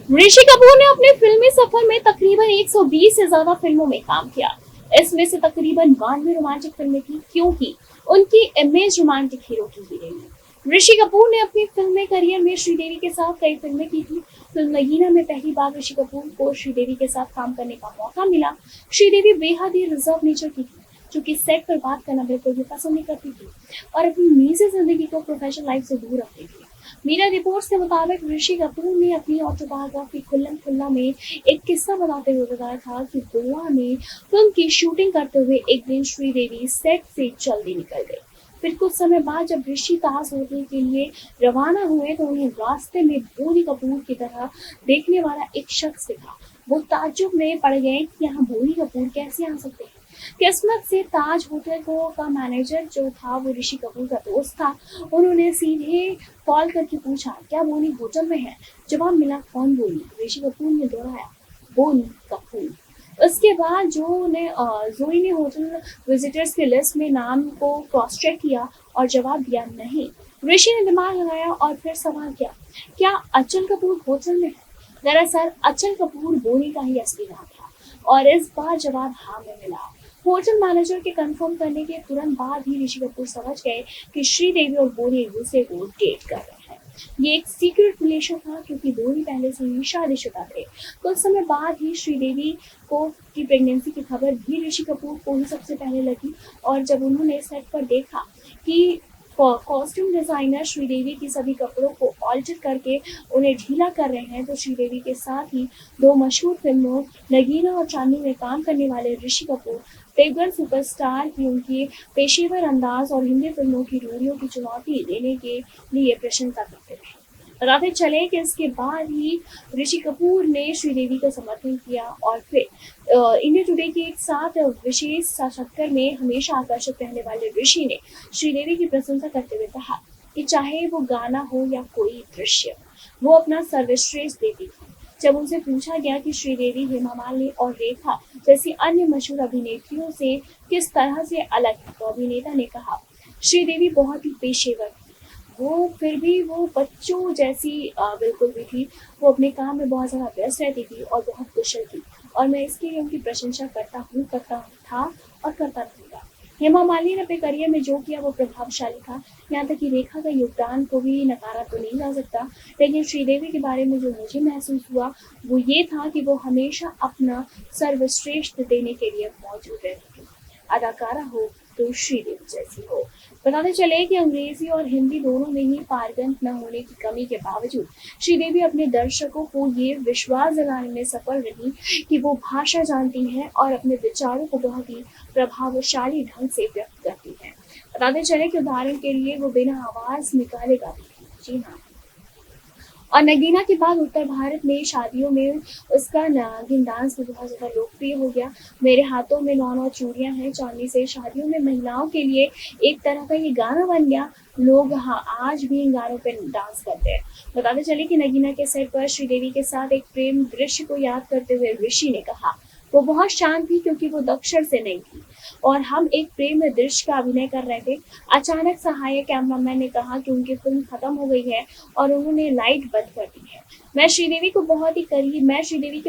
ऋषि कपूर ने अपने फिल्मी सफर में तकरीबन 120 से ज्यादा फिल्मों में काम किया। इसमें से तकरीबन 92 रोमांटिक फिल्में थी, क्योंकि उनकी इमेज रोमांटिक हीरो की ही रही। ऋषि कपूर ने अपनी फिल्मी करियर में श्रीदेवी के साथ कई फिल्में की थी। फिल्म नगीना में पहली बार ऋषि कपूर को श्रीदेवी के साथ काम करने का मौका मिला। श्रीदेवी बेहद ही रिजर्व नेचर की थी, जो कि सेट पर बात करना बिल्कुल भी पसंद नहीं करती थी और अपनी निजी जिंदगी को प्रोफेशनल लाइफ से दूर रखती थी। मीडिया रिपोर्ट्स के मुताबिक ऋषि कपूर ने अपनी ऑटोबायोग्राफी खुल्लम खुल्ला में एक किस्सा बताते हुए बताया था कि गोवा में फिल्म की शूटिंग करते हुए एक दिन श्रीदेवी सेट से जल्दी निकल गई। फिर कुछ समय बाद जब ऋषि ताज होटल के लिए रवाना हुए तो उन्हें रास्ते में बोनी कपूर की तरह देखने वाला एक शख्स दिखा। वो ताज्जुब में पड़ गए कि यहाँ बोनी कपूर कैसे आ सकते हैं। किस्मत से ताज होटल को का मैनेजर जो था वो ऋषि कपूर का दोस्त था। उन्होंने सीधे कॉल करके पूछा, क्या बोनी होटल में है? जवाब मिला, कौन बोनी? ऋषि कपूर ने दोहराया, बोनी कपूर। उसके बाद जोई ने होटल विजिटर्स की लिस्ट में नाम को क्रॉस चेक किया और जवाब दिया नहीं। ऋषि ने दिमाग लगाया और फिर सवाल किया, क्या अचल कपूर होटल में है? दरअसल अचल कपूर बोनी का ही असली नाम था और इस बार जवाब हाँ में मिला। होटल मैनेजर के कंफर्म करने के तुरंत बाद ही ऋषि कपूर समझ गए कि श्रीदेवी और बोनी एक दूसरे को डेट कर रहे हैं। ये एक सीक्रेट रिलेशन था, क्योंकि बोनी पहले से ही शादीशुदा थे। कुछ समय बाद ही श्रीदेवी को की प्रेगनेंसी की खबर भी ऋषि कपूर को ही सबसे पहले लगी और जब उन्होंने सेट पर देखा कि कॉस्ट्यूम डिजाइनर श्रीदेवी की सभी कपड़ों को ऑल्टर करके उन्हें ढीला कर रहे हैं, तो श्रीदेवी के साथ ही दो मशहूर फिल्मों नगीना और चांदनी में काम करने वाले ऋषि कपूर देवगन सुपरस्टार की उनकी पेशेवर अंदाज और हिंदी फिल्मों की रूढ़ियों की चुनौती देने के लिए प्रशंसा करते रहे। बताते चले कि इसके बाद ही ऋषि कपूर ने श्रीदेवी का समर्थन किया और फिर इंडिया टुडे के एक साथ विशेष साक्षात्कार में हमेशा आकर्षित रहने वाले ऋषि ने श्रीदेवी की प्रशंसा करते हुए कहा कि चाहे वो गाना हो या कोई दृश्य, वो अपना सर्वश्रेष्ठ देती थी। जब उनसे पूछा गया कि श्रीदेवी, हेमा मालिनी और रेखा जैसी अन्य मशहूर अभिनेत्रियों से किस तरह से अलग है, तो अभिनेता ने कहा, श्रीदेवी बहुत ही पेशेवर थी। वो फिर भी वो बच्चों जैसी बिल्कुल भी थी। वो अपने काम में बहुत ज़्यादा व्यस्त रहती थी और बहुत कुशल थी और मैं इसके लिए उनकी प्रशंसा करता था और करता रहूँगा। हेमा मालिनी ने अपने करियर में जो किया वो प्रभावशाली था। यहाँ तक कि रेखा का योगदान को भी नकारा तो नहीं जा सकता, लेकिन श्रीदेवी के बारे में जो मुझे महसूस हुआ वो ये था कि वो हमेशा अपना सर्वश्रेष्ठ देने के लिए मौजूद रहती थी। अदाकारा हो तो श्रीदेवी जैसी हो। बताते चले कि अंग्रेजी और हिंदी दोनों में ही पारंगत न होने की कमी के बावजूद श्रीदेवी अपने दर्शकों को ये विश्वास दिलाने में सफल रही कि वो भाषा जानती हैं और अपने विचारों को बहुत ही प्रभावशाली ढंग से व्यक्त करती हैं। बताते चले कि उदाहरण के लिए वो बिना आवाज निकाले गाती थी। जी हाँ। और नगीना के बाद उत्तर भारत में शादियों में उसका नागिन डांस भी बहुत ज़्यादा लोकप्रिय हो गया। मेरे हाथों में 9 चूड़ियां हैं चांदी से शादियों में महिलाओं के लिए एक तरह का ये गाना बन गया। लोग हाँ आज भी इन गानों पे डांस करते हैं। बताते चले कि नगीना के सेट पर श्रीदेवी के साथ एक प्रेम दृश्य को याद करते हुए ऋषि ने कहा, वो बहुत शांत थी क्योंकि वो दक्षिण से नहीं थी और हम एक प्रेम दृश्य का अभिनय कर रहे थे। अचानक सहायक कैमरामैन ने कहा कि उनकी फिल्म खत्म हो गई है और उन्होंने लाइट बंद कर दी है। मैं श्रीदेवी के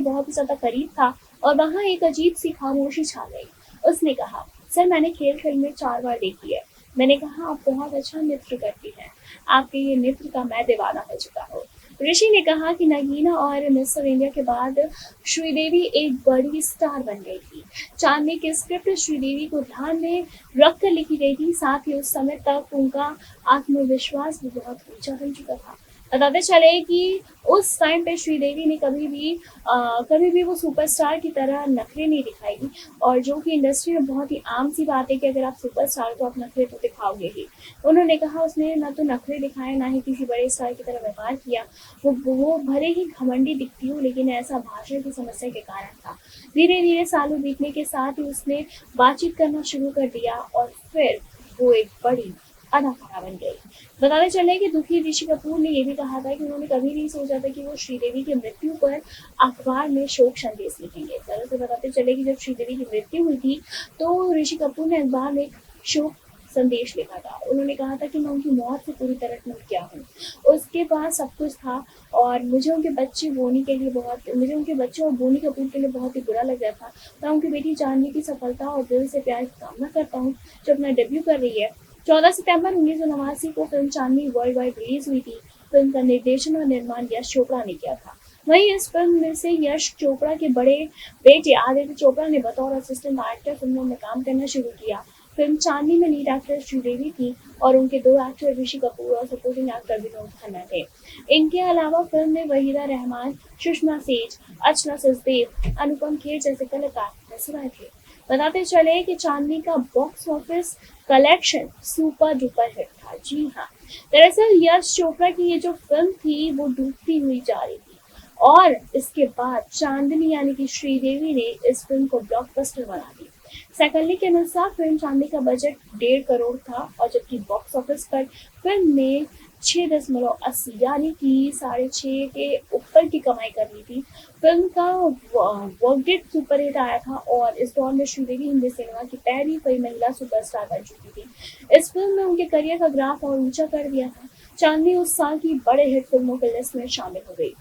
बहुत ही ज्यादा करीब था और वहाँ एक अजीब सी खामोशी छा गई। उसने कहा, सर मैंने खेल फिल्में 4 बार देखी है। मैंने कहा, आप बहुत अच्छा नृत्य करती हैं। आपके ये नृत्य का मैं दीवाना हो चुका हूँ। ऋषि ने कहा कि नगीना और मिस्टर इंडिया के बाद श्रीदेवी एक बड़ी स्टार बन गई थी। चांदनी की स्क्रिप्ट श्रीदेवी को ध्यान में रखकर लिखी गई थी। साथ ही उस समय तक उनका आत्मविश्वास भी बहुत ऊंचा बन चुका था। बताते चले कि उस टाइम पे श्रीदेवी ने कभी भी वो सुपरस्टार की तरह नखरे नहीं दिखाई और जो कि इंडस्ट्री में बहुत ही आम सी बात है कि अगर आप सुपरस्टार को आप नखरे तो दिखाओगे ही। उन्होंने कहा उसने ना तो नखरे दिखाए ना ही किसी बड़े स्टार की तरह व्यवहार किया। वो भले ही घमंडी दिखती हो लेकिन ऐसा भाषा की समस्या के कारण था। धीरे धीरे सालों बीतने के साथ ही उसने बातचीत करना शुरू कर दिया और फिर वो एक बड़ी अदाकारा बन गई। बताते चले कि दुखी ऋषि कपूर ने यह भी कहा था कि उन्होंने कभी नहीं सोचा था कि वो श्रीदेवी की मृत्यु पर अखबार में शोक संदेश लिखेंगे। तरह से बताते चले कि जब श्रीदेवी की मृत्यु हुई थी तो ऋषि कपूर ने अखबार में एक शोक संदेश लिखा था। उन्होंने कहा था कि मैं उनकी मौत से पूरी तरह टूट गया हूँ। उसके पास सब कुछ था और मुझे उनके बच्चे और बोनी कपूर के लिए बहुत ही बुरा लग रहा था। मैं उनकी बेटी जानवी की सफलता और दिल से प्यार की कामना करता हूँ, जो अपना डेब्यू कर रही है। 14 सितंबर 1989 को फिल्म चांदनी वर्ल्ड वाइड रिलीज हुई थी। फिल्म का निर्देशन और निर्माण यश चोपड़ा ने किया था। वहीं इस फिल्म में से यश चोपड़ा के बड़े बेटे आदित्य चोपड़ा ने बतौर असिस्टेंट डायरेक्टर फिल्मों में काम करना शुरू किया। फिल्म चांदनी में लीड एक्टर श्रीदेवी थी और उनके दो एक्टर ऋषि कपूर और सपोर्टिंग एक्टर विनोद खन्ना थे। इनके अलावा फिल्म में वहीदा रहमान, सुषमा सेठ, अर्चना सचदेव, अनुपम खेर जैसे कलाकार नजर आए थे। बताते चले कि चांदनी का box office collection super duper hit था। जी हाँ, दरअसल यश चोपड़ा की ये जो फिल्म थी वो डूबती हुई जा रही थी और इसके बाद चांदनी यानी कि श्रीदेवी ने इस फिल्म को ब्लॉकबस्टर बना दी। सैकल्ले के अनुसार फिल्म चांदनी का बजट 1.5 करोड़ था और जबकि बॉक्स ऑफिस पर फिल्म ने 6.80 यानी कि 6.5 के ऊपर की कमाई कर ली थी। फिल्म का वर्कडेट सुपर हिट आया था और इस दौर में श्रीदेवी हिंदी सिनेमा की पहली कोई महिला सुपरस्टार बन चुकी थी। इस फिल्म ने उनके करियर का ग्राफ और ऊंचा कर दिया था। चांदनी उस साल की बड़े हिट फिल्मों की लिस्ट में शामिल हो गई।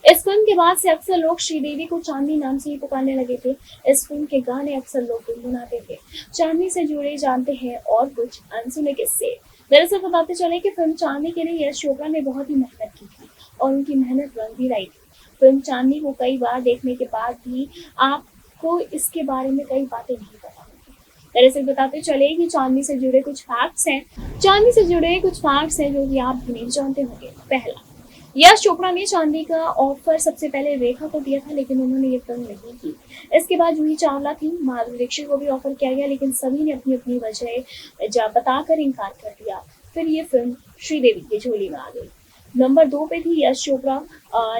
इस फिल्म के बाद से अक्सर लोग श्रीदेवी को चांदनी नाम से ही पुकारने लगे थे। इस फिल्म के गाने अक्सर लोग गुनगुनाते थे। चांदनी से जुड़े जानते हैं और कुछ अनसुने किस्से। दरअसल बताते चले कि फिल्म चांदनी के लिए यश चोपड़ा ने बहुत ही मेहनत की थी और उनकी मेहनत रंग भी लाई थी। फिल्म चांदनी को कई बार देखने के बाद भी आपको इसके बारे में कई बातें नहीं पता होंगी। दरअसल बताते चले कि चांदनी से जुड़े कुछ फैक्ट्स हैं जो कि आप भी नहीं जानते होंगे। पहला, यश चोपड़ा ने चांदनी का ऑफर सबसे पहले रेखा को दिया था, लेकिन उन्होंने ये फिल्म नहीं की। इसके बाद जूही चावला थी, माधुरी दीक्षित को भी ऑफर किया गया, लेकिन सभी ने अपनी अपनी वजह बताकर इनकार कर दिया। फिर ये फिल्म श्रीदेवी की झोली में आ गई। नंबर 2 पे थी यश चोपड़ा।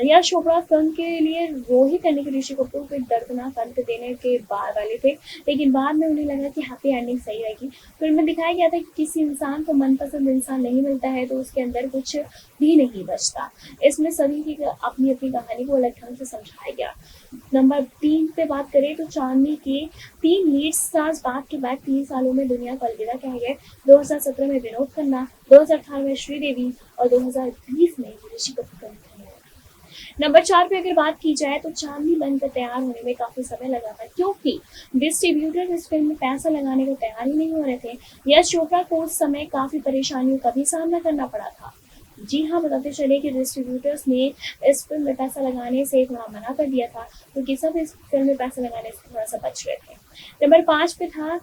यश चोपड़ा फिल्म के लिए रोहित यानी कि ऋषि कपूर को एक दर्दनाक अंत देने के बाद वाले थे, लेकिन बाद में उन्हें लगा कि हैप्पी एंडिंग सही रहेगी। फिल्म में दिखाया गया था कि किसी इंसान को मनपसंद इंसान नहीं मिलता है तो उसके अंदर कुछ भी नहीं बचता। इसमें सभी की अपनी अपनी कहानी को अलग ढंग से समझाया गया। नंबर 3 पे बात करें तो चांदनी के 3 lead stars back to back 3 सालों में दुनिया को अलविदा कह गए। 2017 में विनोद खन्ना, 2018 में श्रीदेवी और 2020 में ऋषि कपूर का निधन हुआ। नंबर 4 पे अगर बात की जाए तो चांदनी बनकर तैयार होने में काफी समय लगा था, क्योंकि डिस्ट्रीब्यूटर इस फिल्म में पैसा लगाने को तैयार ही नहीं हो रहे थे। यश चोपड़ा को उस समय काफी परेशानियों का भी सामना करना पड़ा था। जी हाँ, बताते चले कि डिस्ट्रीब्यूटर्स ने इस फिल्म में पैसा लगाने से थोड़ा मना कर दिया था, क्योंकि सब इस फिल्म में पैसा लगाने से थोड़ा सा बच रहे थे। नंबर 5 पे था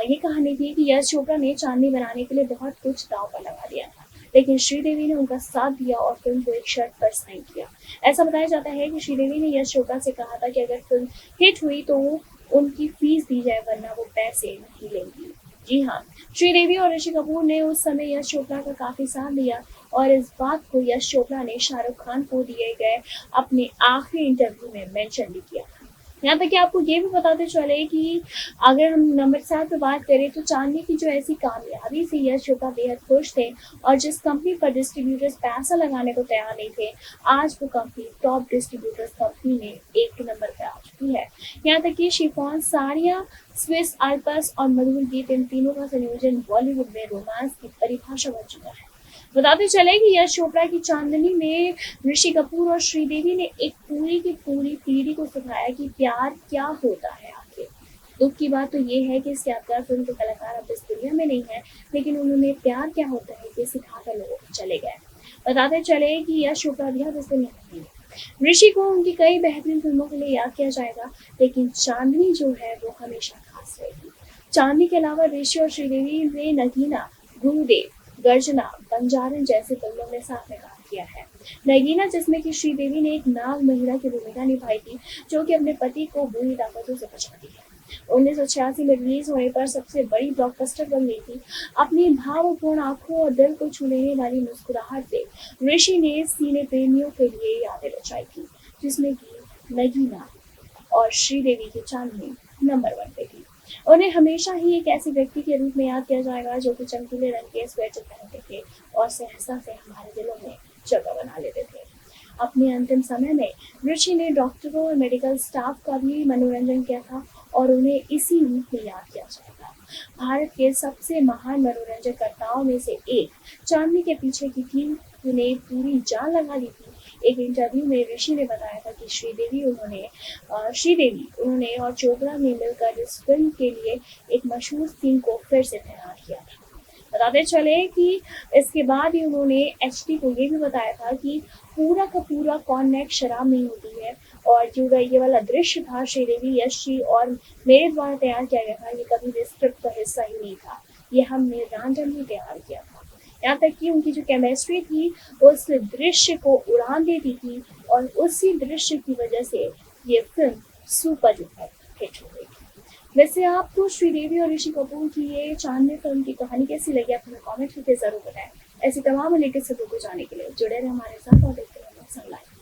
ये कहानी थी कि यश चोपड़ा ने चांदनी बनाने के लिए बहुत कुछ दांव पर लगा दिया था, लेकिन श्रीदेवी ने उनका साथ दिया और फिल्म को एक शर्त पर साइन किया। ऐसा बताया जाता है कि श्रीदेवी ने यश चोपड़ा से कहा था कि अगर फिल्म हिट हुई तो उनकी फीस दी जाए, वरना वो पैसे नहीं लेंगी। जी हाँ, श्रीदेवी और ऋषि कपूर ने उस समय यश चोपड़ा का काफी साथ दिया और इस बात को यश चोपड़ा ने शाहरुख खान को दिए गए अपने आखिरी इंटरव्यू में मेंशन भी किया। यहाँ तक कि आपको ये भी बताते चले कि अगर हम नंबर 7 पे बात करें तो चांदनी की जो ऐसी कामयाबी से यश चोपड़ा बेहद खुश थे और जिस कंपनी पर डिस्ट्रीब्यूटर्स पैसा लगाने को तैयार नहीं थे, आज वो कंपनी टॉप डिस्ट्रीब्यूटर्स कंपनी में 1 नंबर पे आ चुकी है। यहाँ तक कि शिफॉन, सारिया, स्विस आल्पस और मधुर गीत, इन तीनों का संयोजन बॉलीवुड में रोमांस की परिभाषा बन चुका है। बताते चले कि यश चोपड़ा की चांदनी में ऋषि कपूर और श्रीदेवी ने एक पूरी की पूरी पीढ़ी को सिखाया कि प्यार क्या होता है। आखिर दुख की बात तो ये है कि इस यादगार फिल्म के कलाकार अब इस दुनिया में नहीं है, लेकिन उन्होंने प्यार क्या होता है ये सिखाकर लोगों को चले गए। बताते चले कि यश चोपड़ा भी अब इस दुनिया में नहीं। ऋषि को उनकी कई बेहतरीन फिल्मों के लिए याद किया जाएगा, लेकिन चांदनी जो है वो हमेशा खास रहेगी। चांदनी के अलावा ऋषि और श्रीदेवी ने नगीना, गुरुदेव, गर्जना, बंजारन जैसी फिल्मों में साथ में काम किया है। नगीना, जिसमें कि श्रीदेवी ने एक नाग महिला की भूमिका निभाई थी, जो कि अपने पति को बुरी ताकतों से बचाती है। 1986 में रिलीज होने पर सबसे बड़ी ब्लॉकबस्टर बन गई थी। अपनी भावपूर्ण आंखों और दिल को छू लेने वाली मुस्कुराहट से ऋषि ने सिने प्रेमियों के लिए यादें रचाई थी, जिसमें कि नगीना और श्रीदेवी की चांदनी नंबर 1 पे थी। उन्हें हमेशा ही एक ऐसे व्यक्ति के रूप में याद किया जाएगा जो कि चमकीले रंग के स्वेटर पहनते थे और सहसा से हमारे दिलों में जगह बना लेते थे। अपने अंतिम समय में ऋषि ने डॉक्टरों और मेडिकल स्टाफ का भी मनोरंजन किया था और उन्हें इसी रूप में याद किया जाएगा। भारत के सबसे महान मनोरंजकर्ताओं में से एक चांदनी के पीछे की टीम ने पूरी जान लगा दी थी। एक इंटरव्यू में ऋषि ने बताया था कि श्रीदेवी उन्होंने और चोपड़ा ने मिलकर इस फिल्म के लिए एक मशहूर सीन को फिर से तैयार किया था। बताते चले कि इसके बाद ही उन्होंने एचडी को ये भी बताया था कि पूरा का पूरा कॉन्नेक्ट शराब नहीं होती है, और जो ये वाला दृश्य था श्रीदेवी, यश जी और मेरे द्वारा तैयार किया गया था, ये कभी भी स्क्रिप्ट का हिस्सा ही नहीं था, ये हमने रैंडमली तैयार किया था। यहाँ तक कि उनकी जो केमिस्ट्री थी उस दृश्य को उड़ान देती थी, और उसी दृश्य की वजह से ये फिल्म सुपर डुपर हिट हो गई। वैसे आपको श्रीदेवी और ऋषि कपूर की ये चांदनी फिल्म की कहानी कैसी लगी, आप हमें कमेंट करके जरूर बताएं। ऐसी तमाम लेटेस्ट खबरों को जानने के लिए जुड़े रहे हमारे साथ और देखते रहिए सनलाइट।